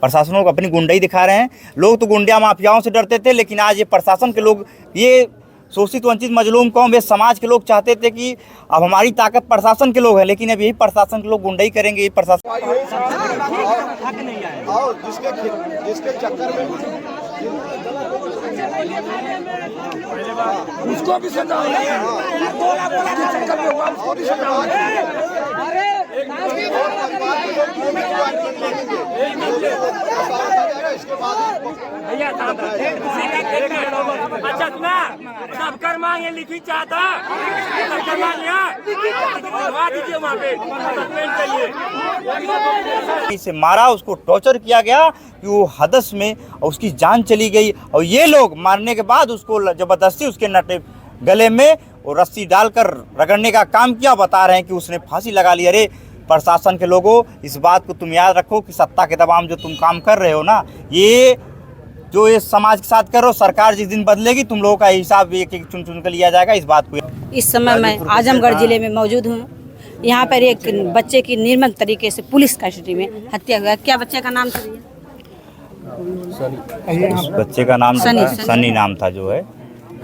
प्रशासन लोग अपनी गुंडाई दिखा रहे हैं। लोग तो गुंडा माफियाओं से डरते थे, लेकिन आज ये प्रशासन के लोग, ये शोषित वंचित मजलूम कौम, ये समाज के लोग चाहते थे कि अब हमारी ताकत प्रशासन के लोग हैं, लेकिन अब यही प्रशासन के लोग गुंडाई करेंगे। ये प्रशासन जिसके चक्कर में उसको भी सजा उसको भी सजा। अच्छा सुना, सबकर मांगे लिखी चाहता, सबकर दीजिए वहाँ पे इसे मारा, उसको टॉर्चर किया गया कि वो हदस में और उसकी जान चली गई। और ये लोग मारने के बाद उसको जबरदस्ती उसके नटे गले में और रस्सी डालकर रगड़ने का काम किया। बता रहे हैं कि उसने फांसी लगा ली। अरे प्रशासन के लोगों, इस बात को तुम याद रखो कि सत्ता के दबाव में जो तुम काम कर रहे हो ना, ये जो ये समाज के साथ कर रहे हो, सरकार जिस दिन बदलेगी तुम लोगों का हिसाब एक एक चुन चुन कर लिया जाएगा। इस बात को इस समय मैं आजमगढ़ जिले में मौजूद हूँ। यहाँ पर एक बच्चे की निर्मम तरीके से पुलिस कस्टडी में हत्या हुआ। क्या बच्चे का नाम था? उस बच्चे का नाम सनी नाम था जो है।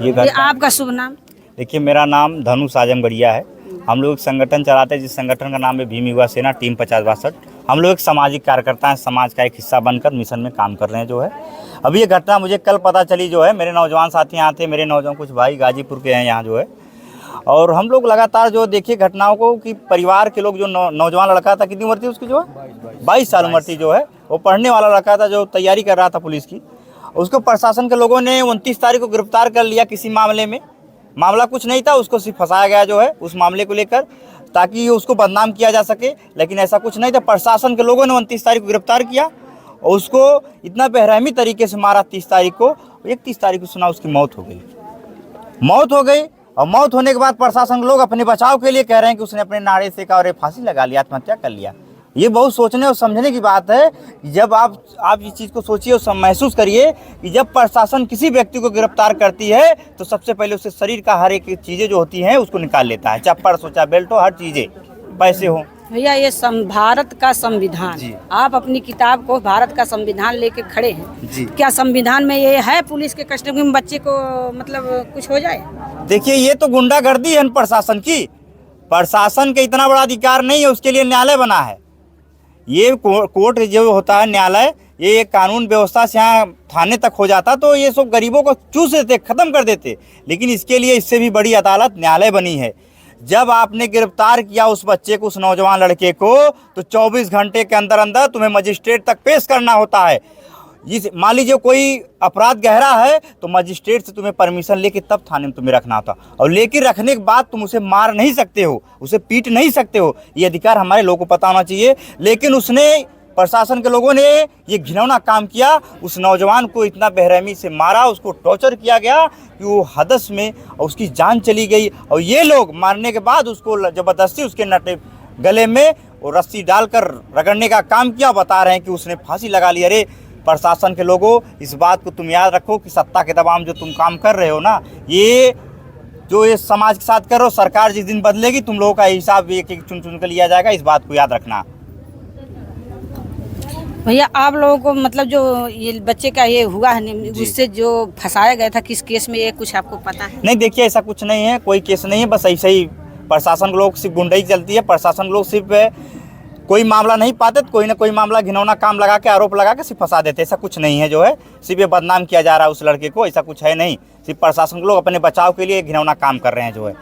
ये आपका शुभ नाम? देखिए, मेरा नाम धनुष आजमगढ़िया है। हम लोग एक संगठन चलाते हैं जिस संगठन का नाम है भीम युवा सेना टीम 5062। हम लोग एक सामाजिक कार्यकर्ता हैं, समाज का एक हिस्सा बनकर मिशन में काम कर रहे हैं जो है। अभी ये घटना मुझे कल पता चली जो है। मेरे नौजवान साथी यहाँ थे, मेरे नौजवान कुछ भाई गाजीपुर के हैं यहाँ जो है। और हम लोग लगातार जो देखिए घटनाओं को कि परिवार के लोग जो नौजवान लड़का था, कितनी उम्र थी उसकी जो है, 22 साल उम्र थी जो है। वो पढ़ने वाला लड़का था जो तैयारी कर रहा था पुलिस की। उसको प्रशासन के लोगों ने 29 तारीख को गिरफ्तार कर लिया किसी मामले में। मामला कुछ नहीं था, उसको सिर्फ फंसाया गया जो है उस मामले को लेकर, ताकि उसको बदनाम किया जा सके, लेकिन ऐसा कुछ नहीं था। प्रशासन के लोगों ने 29 तारीख को गिरफ्तार किया और उसको इतना बेरहमी तरीके से मारा 30 तारीख को। 31 तारीख को सुना उसकी मौत हो गई। और मौत होने के बाद प्रशासन के लोग अपने बचाव के लिए कह रहे हैं कि उसने अपने नाड़े से का और फांसी लगा लिया, आत्महत्या कर लिया। ये बहुत सोचने और समझने की बात है। जब आप इस चीज़ को सोचिए और महसूस करिए कि जब प्रशासन किसी व्यक्ति को गिरफ्तार करती है तो सबसे पहले उससे शरीर का हर एक चीज़ें जो होती हैं उसको निकाल लेता है, चाहे पर्स हो, चाहे बेल्ट हो, हर चीज़ें, पैसे हो। भैया ये भारत का संविधान, आप अपनी किताब को भारत का संविधान लेके खड़े हैं जी। क्या संविधान में ये है पुलिस के कस्टडी में बच्चे को मतलब कुछ हो जाए? देखिए, ये तो गुंडागर्दी है प्रशासन की। प्रशासन के इतना बड़ा अधिकार नहीं है, उसके लिए न्यायालय बना है। ये कोर्ट जो होता है, न्यायालय, ये कानून व्यवस्था से यहाँ थाने तक हो जाता तो ये सब गरीबों को चूस देते, ख़त्म कर देते। लेकिन इसके लिए इससे भी बड़ी अदालत न्यायालय बनी है। जब आपने गिरफ्तार किया उस बच्चे को, उस नौजवान लड़के को, तो 24 घंटे के अंदर अंदर तुम्हें मजिस्ट्रेट तक पेश करना होता है। मान लीजिए कोई अपराध गहरा है तो मजिस्ट्रेट से तुम्हें परमिशन लेके तब थाने में तुम्हें रखना था, और लेके रखने के बाद तुम उसे मार नहीं सकते हो, उसे पीट नहीं सकते हो। ये अधिकार हमारे लोगों को पता होना चाहिए। लेकिन उसने, प्रशासन के लोगों ने ये घिनौना काम किया। उस नौजवान को इतना बेरहमी से मारा, उसको टॉर्चर किया गया कि वो हदस में और उसकी जान चली गई। और ये लोग मारने के बाद उसको जबरदस्ती उसके नटे गले में और रस्सी डालकर रगड़ने का काम किया। बता रहे हैं कि उसने फांसी लगा ली। अरे प्रशासन के लोगों, इस बात को तुम याद रखो कि सत्ता के दबाव में जो तुम काम कर रहे हो ना, ये जो ये समाज के साथ कर रहे हो, सरकार जिस दिन बदलेगी तुम लोगों का हिसाब एक एक चुन चुन कर लिया जाएगा। इस बात को याद रखना। भैया आप लोगों को मतलब जो ये बच्चे का ये हुआ है, उससे जो फंसाया गया था, किस केस में, ये कुछ आपको पता है? नहीं, देखिए ऐसा कुछ नहीं है, कोई केस नहीं है। बस ऐसे ही प्रशासन के लोग सिर्फ गुंडाई चलती है। प्रशासन लोग सिर्फ कोई मामला नहीं पाते तो कोई ना कोई मामला घिनौना काम लगा के, आरोप लगा के सिर्फ फंसा देते। ऐसा कुछ नहीं है जो है, सिर्फ ये बदनाम किया जा रहा है उस लड़के को, ऐसा कुछ है नहीं। सिर्फ प्रशासन के लोग अपने बचाव के लिए घिनौना काम कर रहे हैं जो है,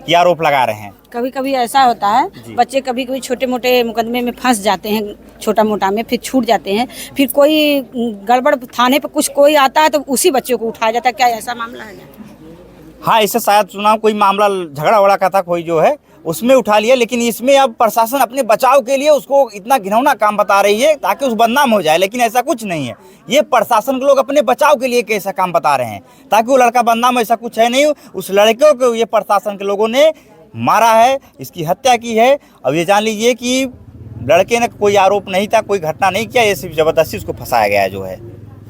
कि आरोप लगा रहे हैं। कभी कभी ऐसा होता है, बच्चे कभी कभी छोटे मोटे मुकदमे में फंस जाते हैं, छोटा मोटा में, फिर छूट जाते हैं, फिर कोई गड़बड़ थाने पर कुछ कोई आता है तो उसी बच्चे को उठाया जाता है। क्या ऐसा मामला है? हाँ, ऐसे शायद सुना कोई मामला झगड़ा वगड़ा का था कोई जो है, उसमें उठा लिया। लेकिन इसमें अब प्रशासन अपने बचाव के लिए उसको इतना घिनौना काम बता रही है ताकि उस बदनाम हो जाए, लेकिन ऐसा कुछ नहीं है। ये प्रशासन के लोग अपने बचाव के लिए कैसा काम बता रहे हैं ताकि वो लड़का बदनाम, ऐसा कुछ है नहीं। उस लड़के को ये प्रशासन के लोगों ने मारा है, इसकी हत्या की है। अब ये जान लीजिए कि लड़के ने कोई आरोप नहीं था, कोई घटना नहीं किया, ये सिर्फ जबरदस्ती उसको फंसाया गया जो है।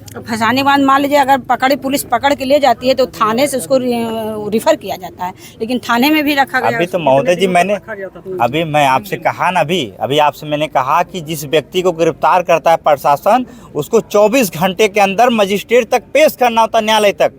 फंसाने के बाद मान लीजिए अगर पकड़े, पुलिस पकड़ के ले जाती है तो थाने से उसको रिफर किया जाता है, लेकिन थाने में भी रखा गया। अभी तो महोदय जी अभी मैं आपसे कहा ना, अभी आपसे मैंने कहा कि जिस व्यक्ति को गिरफ्तार करता है प्रशासन, उसको 24 घंटे के अंदर मजिस्ट्रेट तक पेश करना होता है, न्यायालय तक।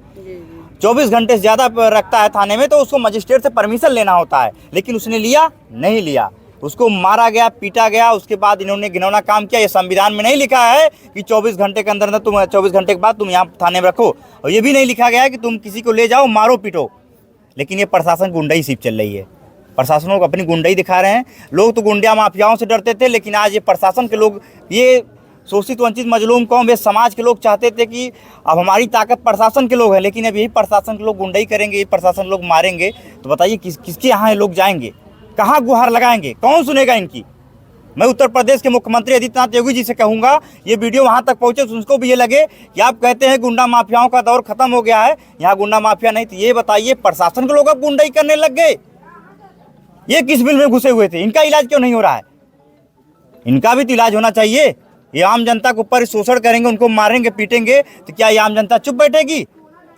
24 घंटे से ज़्यादा रखता है थाने में तो उसको मजिस्ट्रेट से परमिशन लेना होता है, लेकिन उसने लिया नहीं लिया, उसको मारा गया, पीटा गया। उसके बाद इन्होंने घिनौना काम किया। ये संविधान में नहीं लिखा है कि 24 घंटे के अंदर तुम 24 घंटे के बाद तुम यहाँ थाने में रखो, और ये भी नहीं लिखा गया है कि तुम किसी को ले जाओ मारो पीटो। लेकिन ये प्रशासन गुंडाई सिर्फ चल रही है। प्रशासन लोग अपनी गुंडाई दिखा रहे हैं। लोग तो गुंडा माफियाओं से डरते थे, लेकिन आज ये प्रशासन के लोग, ये शोषित वंचित मजलूम कौम, ये समाज के लोग चाहते थे कि अब हमारी ताकत प्रशासन के लोग हैं, लेकिन अब यही प्रशासन के लोग गुंडाई करेंगे, यही प्रशासन लोग मारेंगे, तो बताइए किसके यहाँ लोग जाएंगे, कहाँ गुहार लगाएंगे, कौन सुनेगा इनकी। मैं उत्तर प्रदेश के मुख्यमंत्री आदित्यनाथ योगी जी से कहूँगा, ये वीडियो वहाँ तक पहुँचे तो उनको भी ये लगे कि आप कहते हैं गुंडा माफियाओं का दौर खत्म हो गया है, यहाँ गुंडा माफिया नहीं। तो ये बताइए प्रशासन के लोग अब गुंडाई करने लग गए, ये किस बिल में घुसे हुए थे? इनका इलाज क्यों नहीं हो रहा है? इनका भी तो इलाज होना चाहिए। ये आम जनता के ऊपर शोषण करेंगे, उनको मारेंगे पीटेंगे, तो क्या ये आम जनता चुप बैठेगी?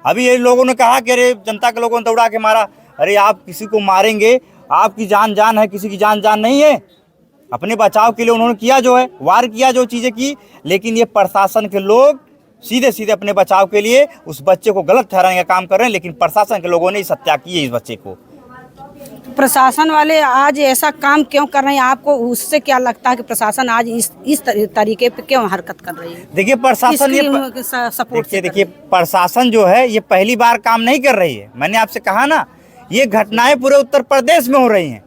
अभी ये लोगों ने कहा कि अरे जनता के लोगों ने दौड़ा के मारा। अरे आप किसी को मारेंगे, आपकी जान जान है, किसी की जान जान नहीं है। अपने बचाव के लिए उन्होंने किया जो है, वार किया जो चीज़ें की, लेकिन ये प्रशासन के लोग सीधे सीधे अपने बचाव के लिए उस बच्चे को गलत ठहराने का काम कर रहे हैं। लेकिन प्रशासन के लोगों ने इस हत्या की है इस बच्चे को। प्रशासन वाले आज ऐसा काम क्यों कर रहे हैं? आपको उससे क्या लगता है कि प्रशासन आज इस तरीके पे क्यों हरकत कर रही है? देखिए प्रशासन देखिए प्रशासन जो है ये पहली बार काम नहीं कर रही है। मैंने आपसे कहा ना, ये घटनाएं पूरे उत्तर प्रदेश में हो रही हैं।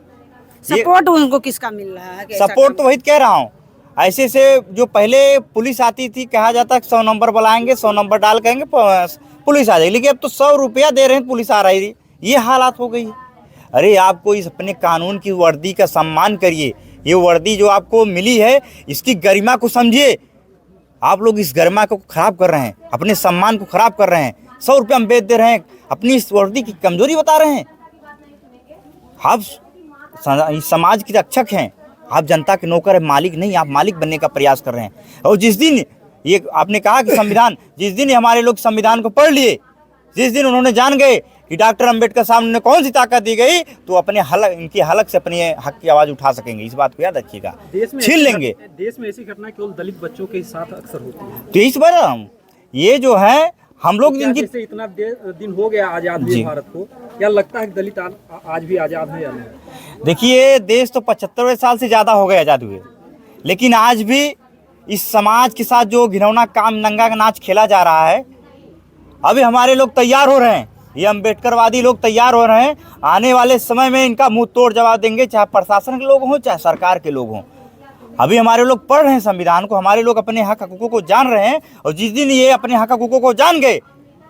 सपोर्ट उनको किसका मिल रहा है? सपोर्ट तो वही कह रहा हूँ। ऐसे से जो पहले पुलिस आती थी, कहा जाता 100 नंबर बुलाएंगे, 100 नंबर डाल करेंगे पुलिस आ जाएगी, लेकिन अब तो 100 रुपया दे रहे हैं पुलिस आ रही थी। ये हालात हो गई है। अरे आपको इस अपने कानून की वर्दी का सम्मान करिए। ये वर्दी जो आपको मिली है इसकी गरिमा को समझिए। आप लोग इस गरिमा को खराब कर रहे हैं, अपने सम्मान को खराब कर रहे हैं। 100 रुपया हम बेच दे रहे हैं, अपनी इस वर्दी की कमजोरी बता रहे हैं। आप समाज के रक्षक हैं, आप जनता के नौकर है, मालिक नहीं। आप मालिक बनने का प्रयास कर रहे हैं। और जिस दिन ये आपने कहा कि संविधान, जिस दिन हमारे लोग संविधान को पढ़ लिए, जिस दिन उन्होंने जान गए कि डॉक्टर अंबेडकर साहब ने कौन सी ताकत दी गई, तो अपने हलक, इनकी हलक से अपनी हक की आवाज़ उठा सकेंगे। इस बात को याद रखिएगा। छीन लेंगे। देश में ऐसी घटना केवल दलित बच्चों के साथ अक्सर होती है। तो इस बार ये जो है हम लोग जैसे इतना दिन हो गया आज़ाद हुए भारत को, क्या लगता है कि दलित आज भी आज़ाद है या नहीं? देखिए देश तो 75वें साल से ज़्यादा हो गए आज़ाद हुए, लेकिन आज भी इस समाज के साथ जो घिनौना काम, नंगा का नाच खेला जा रहा है, अभी हमारे लोग तैयार हो रहे हैं। ये अम्बेडकरवादी लोग तैयार हो रहे हैं। आने वाले समय में इनका मुंह तोड़ जवाब देंगे, चाहे प्रशासन के लोग हों, चाहे सरकार के लोग हों। अभी हमारे लोग पढ़ रहे हैं संविधान को, हमारे लोग अपने हक हकूकों को जान रहे हैं। और जिस दिन ये अपने हक हकूकों को जान गए,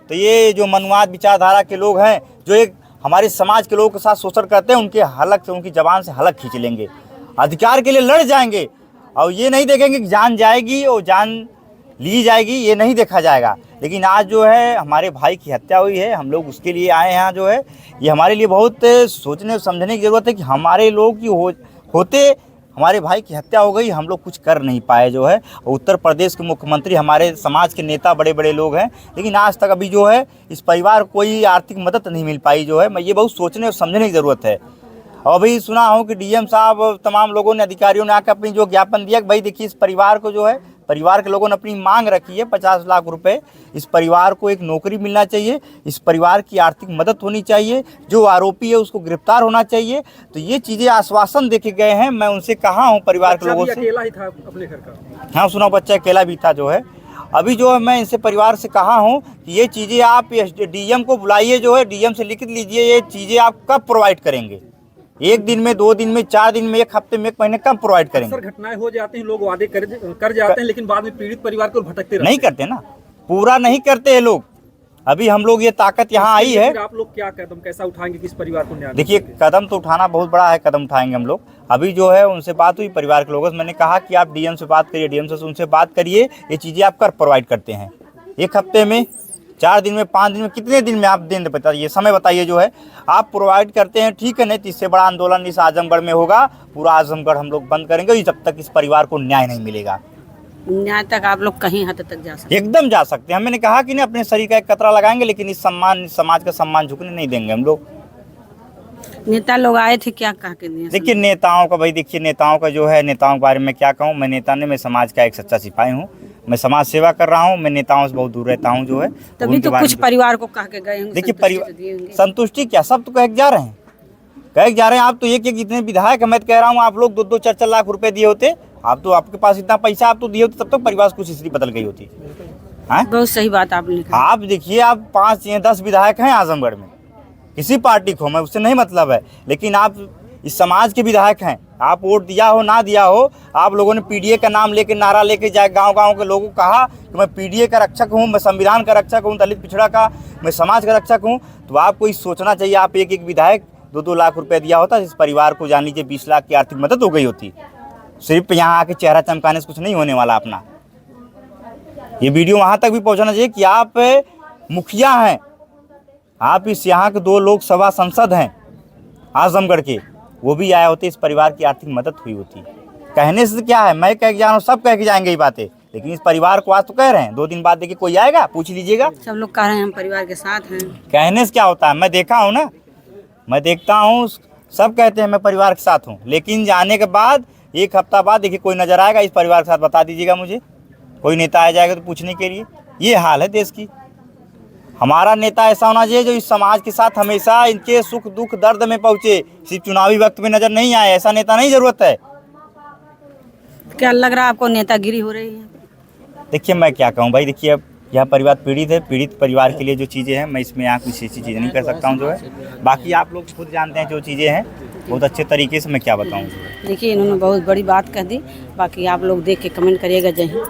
तो ये जो मनुवाद विचारधारा के लोग हैं, जो एक हमारे समाज के लोगों के साथ शोषण करते हैं, उनके हलक से, उनकी जबान से हलक खींच लेंगे, अधिकार के लिए लड़ जाएंगे। और ये नहीं देखेंगे कि जान जाएगी और जान ली जाएगी, ये नहीं देखा जाएगा। लेकिन आज जो है हमारे भाई की हत्या हुई है, हम लोग उसके लिए आए हैं। यहाँ जो है ये हमारे लिए बहुत सोचने समझने की ज़रूरत है कि हमारे लोग की होते हमारे भाई की हत्या हो गई, हम लोग कुछ कर नहीं पाए जो है। उत्तर प्रदेश के मुख्यमंत्री, हमारे समाज के नेता बड़े बड़े लोग हैं, लेकिन आज तक अभी जो है इस परिवार को कोई आर्थिक मदद नहीं मिल पाई जो है। मैं ये बहुत सोचने और समझने की ज़रूरत है। और अभी सुना हूँ कि डीएम साहब, तमाम लोगों ने, अधिकारियों ने आकर अपनी जो ज्ञापन दिया कि भाई देखिए इस परिवार को जो है, परिवार के लोगों ने अपनी मांग रखी है 50 लाख रुपए। इस परिवार को एक नौकरी मिलना चाहिए, इस परिवार की आर्थिक मदद होनी चाहिए, जो आरोपी है उसको गिरफ्तार होना चाहिए। तो ये चीज़ें आश्वासन देके गए हैं। मैं उनसे कहा हूँ परिवार के लोगों से। अकेला ही था अपने घर का? हाँ सुना, बच्चा अकेला भी था जो है। अभी जो है मैं इनसे परिवार से कहा हूँ कि ये चीज़ें आप डीएम को बुलाइए, जो है डीएम से लिख लीजिए, ये चीज़ें आप कब प्रोवाइड करेंगे। 1 दिन में, 2 दिन में, 4 दिन में, 1 हफ्ते में, 1 महीने कम प्रोवाइड करेंगे। अक्सर घटनाएं हो जाती हैं, लोग वादे कर जाते हैं, लेकिन बाद में पीड़ित परिवार को भटकते नहीं करते ना, पूरा नहीं करते हैं लोग। अभी हम लोग ये ताकत यहाँ आई है। आप लोग क्या कदम कैसा उठाएंगे किस परिवार को न्याय? देखिए कदम तो उठाना बहुत बड़ा है, कदम उठाएंगे हम लोग। अभी जो है उनसे बात हुई परिवार के लोगों से, मैंने कहा कि आप डीएम से बात करिए, डीएम से उनसे बात करिए, ये चीज़ें आप कर प्रोवाइड करते हैं। 1 हफ्ते में, 4 दिन में, 5 दिन में, कितने दिन में आप दिन बताइए, समय बताइए जो है आप प्रोवाइड करते हैं, ठीक है। नहीं तो इससे बड़ा आंदोलन इस आजमगढ़ में होगा, पूरा आजमगढ़ हम लोग बंद करेंगे जब तक इस परिवार को न्याय नहीं मिलेगा। न्याय तक आप लोग कहीं हद तक जा सकते एकदम जा सकते हैं। मैंने कहा कि नहीं, अपने शरीर का एक कतरा लगाएंगे, लेकिन इस सम्मान, समाज का सम्मान झुकने नहीं देंगे हम लोग। नेता लोग आए थे, क्या कहा के दिए? देखिए नेताओं का, भाई देखिए नेताओं का जो है, नेताओं के बारे में क्या कहूँ, मैं नेता नहीं, मैं समाज का एक सच्चा सिपाही हूँ, मैं समाज सेवा कर रहा हूँ, मैं नेताओं से बहुत दूर रहता हूँ जो है। तभी उनके तो बारे कुछ में परिवार को कह के गए होंगे, देखिए संतुष्टि तो दिए होंगे। संतुष्टि क्या, सब तो कह के जा रहे हैं, कह के जा रहे हैं। आप तो एक एक इतने विधायक है, मैं तो कह रहा हूँ आप लोग 2-2 4-4 लाख रुपए दिए होते, आप तो, आपके पास इतना पैसा आप तो दिए होते, तब तो परिवार से कुछ स्थिति बदल गई होती है। बहुत सही बात आपने कहा। आप देखिए, आप 5 या 10 विधायक हैं आजमगढ़ में, किसी पार्टी को, मैं उससे नहीं मतलब है, लेकिन आप इस समाज के विधायक हैं। आप वोट दिया हो ना दिया हो, आप लोगों ने पीडीए का नाम लेके नारा लेके जाए, गांव-गांव के लोगों को कहा कि मैं पीडीए का रक्षक हूं, मैं संविधान का रक्षक हूं, दलित पिछड़ा का, मैं समाज का रक्षक हूं। तो आपको इस सोचना चाहिए, आप एक एक विधायक 2-2 लाख रुपए दिया होता, इस परिवार को जान लीजिए 20 लाख की आर्थिक मदद हो गई होती। सिर्फ यहाँ आके चेहरा चमकाने से कुछ नहीं होने वाला अपना। ये वीडियो वहाँ तक भी पहुँचाना चाहिए कि आप मुखिया हैं, आप इस यहाँ के 2 लोकसभा सांसद हैं आजमगढ़ के, वो भी आए होते, इस परिवार की आर्थिक मदद हुई होती। कहने से क्या है, मैं कह के जा रहा हूँ, सब कह के जाएंगे ये बातें, लेकिन इस परिवार को आज तो कह रहे हैं, 2 दिन बाद देखिए कोई आएगा, पूछ लीजिएगा। सब लोग कह रहे हैं हम परिवार के साथ हैं। कहने से क्या होता है, मैं देखा हूँ ना, मैं देखता हूँ, सब कहते हैं मैं परिवार के साथ हूँ, लेकिन जाने के बाद 1 हफ्ता बाद देखिए कोई नजर आएगा इस परिवार के साथ, बता दीजिएगा मुझे, कोई नेता आ जाएगा तो पूछने के लिए। ये हाल है देश की। हमारा नेता ऐसा होना चाहिए जो इस समाज के साथ हमेशा इनके सुख दुख दर्द में पहुँचे, सिर्फ चुनावी वक्त में नजर नहीं आए, ऐसा नेता नहीं जरूरत है। क्या लग रहा है आपको नेतागिरी हो रही है? देखिए मैं क्या कहूँ भाई, देखिए अब यह परिवार पीड़ित है, पीड़ित परिवार के लिए जो चीज़ें हैं, मैं इसमें यहाँ कुछ ऐसी चीज़ें नहीं कर सकता हूँ जो है। बाकी आप लोग खुद जानते हैं जो चीज़ें हैं, बहुत अच्छे तरीके से मैं क्या बताऊँ। देखिए इन्होंने बहुत बड़ी बात कह दी, बाकी आप लोग देख के कमेंट करिएगा। जय हिंद।